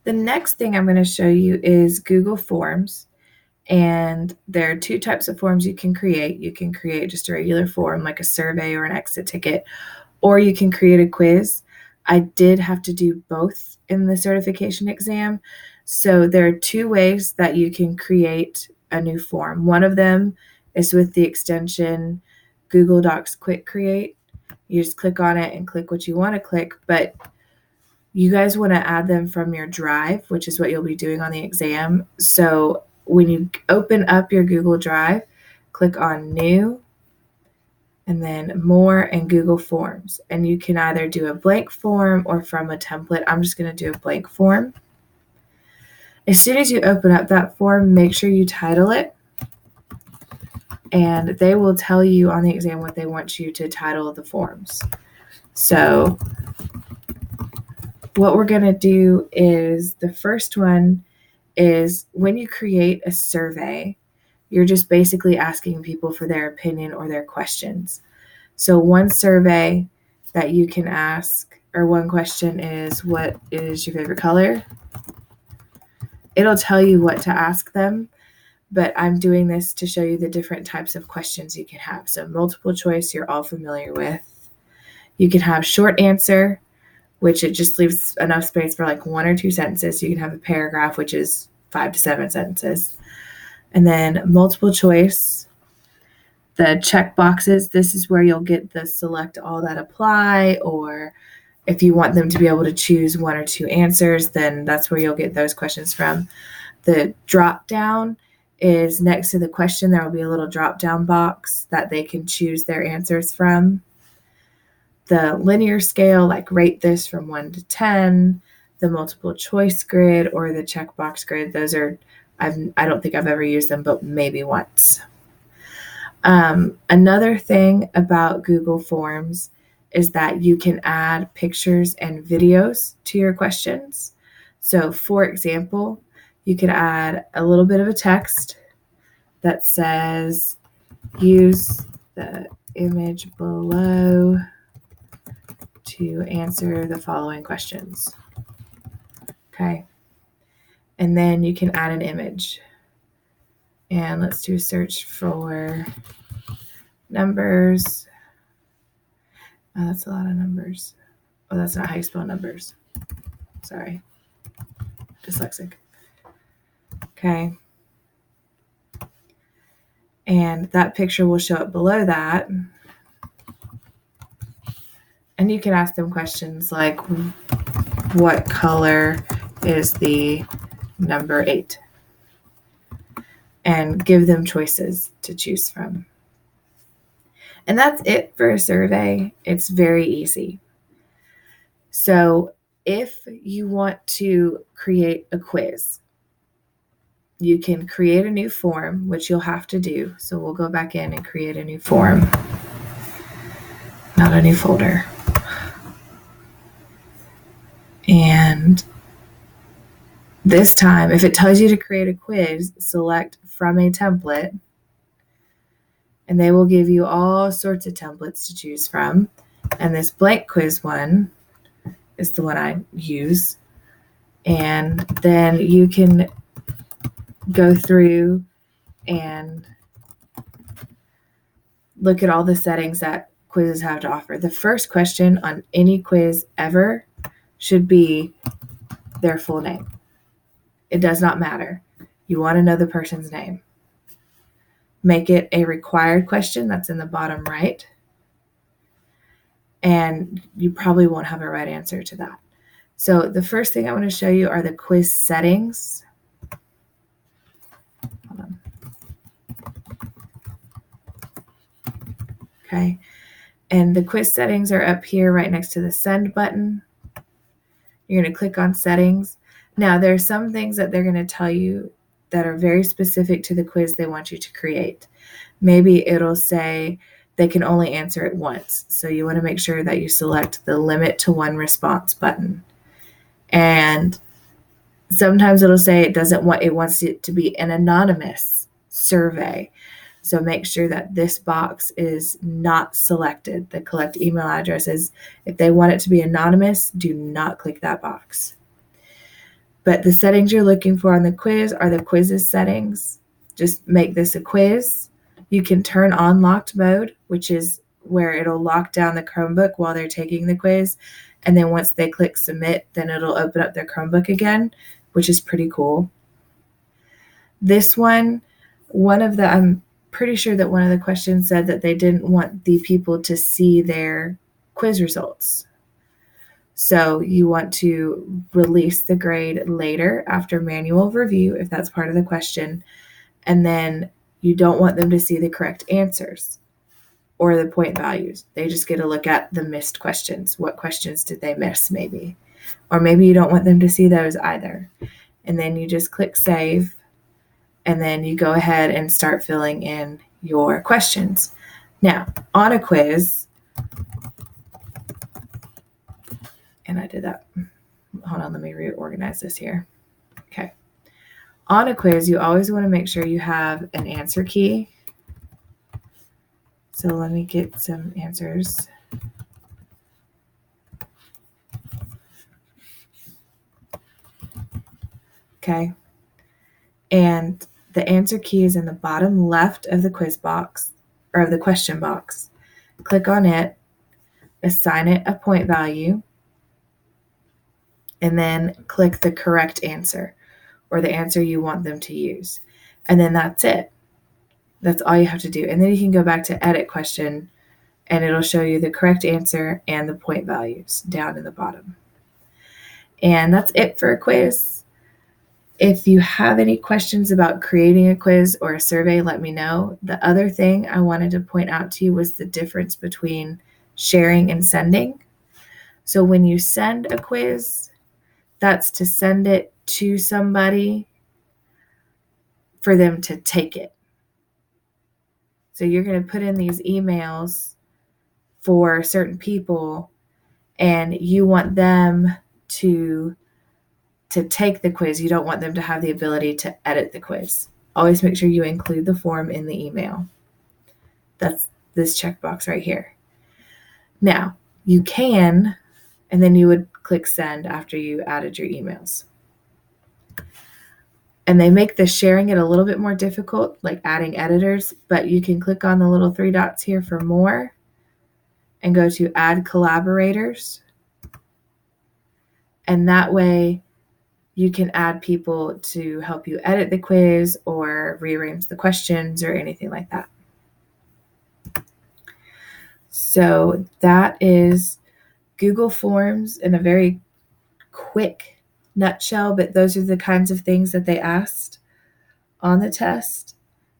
The next thing I'm going to show you is Google Forms. And there are two types of forms you can create. You can create just a regular form like a survey or an exit ticket, or you can create a quiz. I did have to do both in the certification exam. So there are two ways that you can create a new form. One of them is with the extension Google Docs Quick Create. You just click on it and click what you want to click, but you guys want to add them from your Drive, which is what you'll be doing on the exam. So when you open up your Google Drive, click on New, and then More and Google Forms. And you can either do a blank form or from a template. I'm just going to do a blank form. As soon as you open up that form, make sure you title it. And they will tell you on the exam what they want you to title the forms. So what we're going to do is the first one is when you create a survey, you're just basically asking people for their opinion or their questions. So one survey that you can ask, or one question is, what is your favorite color? It'll tell you what to ask them, but I'm doing this to show you the different types of questions you can have. So multiple choice, you're all familiar with. You can have short answer, which it just leaves enough space for like 1 or 2 sentences. You can have a paragraph, which is 5 to 7 sentences. And then multiple choice, the check boxes, this is where you'll get the select all that apply, or if you want them to be able to choose 1 or 2 answers, then that's where you'll get those questions from. The drop down is next to the question. There will be a little drop down box that they can choose their answers from. The linear scale, like rate this from 1 to 10, the multiple choice grid or the checkbox grid, those are, I don't think I've ever used them, but maybe once. Another thing about Google Forms is that you can add pictures and videos to your questions. So for example, you could add a little bit of a text that says, use the image below to answer the following questions. Okay. And then you can add an image. And let's do a search for numbers. Oh, that's a lot of numbers. Oh, that's not how you spell numbers. Sorry. Dyslexic. Okay. And that picture will show up below that. And you can ask them questions like, what color is the number 8? And give them choices to choose from. And that's it for a survey. It's very easy. So if you want to create a quiz, you can create a new form, which you'll have to do. So we'll go back in and create a new form, not a new folder. And this time, if it tells you to create a quiz, select from a template, and they will give you all sorts of templates to choose from. And this blank quiz one is the one I use. And then you can go through and look at all the settings that quizzes have to offer. The first question on any quiz ever should be their full name. It does not matter. You want to know the person's name. Make it a required question. That's in the bottom right. And you probably won't have a right answer to that. So the first thing I want to show you are the quiz settings. Hold on. Okay. And the quiz settings are up here right next to the send button. You're going to click on settings. Now, there are some things that they're going to tell you that are very specific to the quiz they want you to create. Maybe it'll say they can only answer it once. So you want to make sure that you select the limit to 1 response button. And sometimes it'll say it wants it to be an anonymous survey. So make sure that this box is not selected. The collect email addresses, if they want it to be anonymous, do not click that box. But the settings you're looking for on the quiz are the quiz's settings. Just make this a quiz. You can turn on locked mode, which is where it'll lock down the Chromebook while they're taking the quiz. And then once they click submit, then it'll open up their Chromebook again, which is pretty cool. This one, I'm pretty sure that one of the questions said that they didn't want the people to see their quiz results. So you want to release the grade later after manual review, if that's part of the question. And then you don't want them to see the correct answers or the point values. They just get to look at the missed questions. What questions did they miss, maybe? Or maybe you don't want them to see those either. And then you just click save. And then you go ahead and start filling in your questions. Now, on a quiz, and I did that. Hold on, let me reorganize this here. Okay. On a quiz, you always want to make sure you have an answer key. So let me get some answers. Okay. And the answer key is in the bottom left of the quiz box, or of the question box. Click on it, assign it a point value, and then click the correct answer or the answer you want them to use. And then that's it. That's all you have to do. And then you can go back to edit question and it'll show you the correct answer and the point values down in the bottom. And that's it for a quiz. If you have any questions about creating a quiz or a survey, let me know. The other thing I wanted to point out to you was the difference between sharing and sending. So when you send a quiz, that's to send it to somebody for them to take it. So you're going to put in these emails for certain people and you want them to take the quiz. You don't want them to have the ability to edit the quiz. Always make sure you include the form in the email. That's this checkbox right here. Now, you can, and then you would click send after you added your emails. And they make the sharing it a little bit more difficult, like adding editors, but you can click on the little 3 dots here for more and go to add collaborators. And that way you can add people to help you edit the quiz or rearrange the questions or anything like that. So that is Google Forms in a very quick nutshell, but those are the kinds of things that they asked on the test.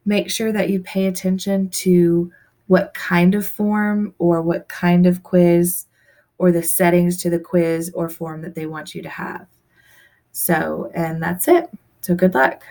Make sure that you pay attention to what kind of form or what kind of quiz or the settings to the quiz or form that they want you to have. So, and that's it. So good luck.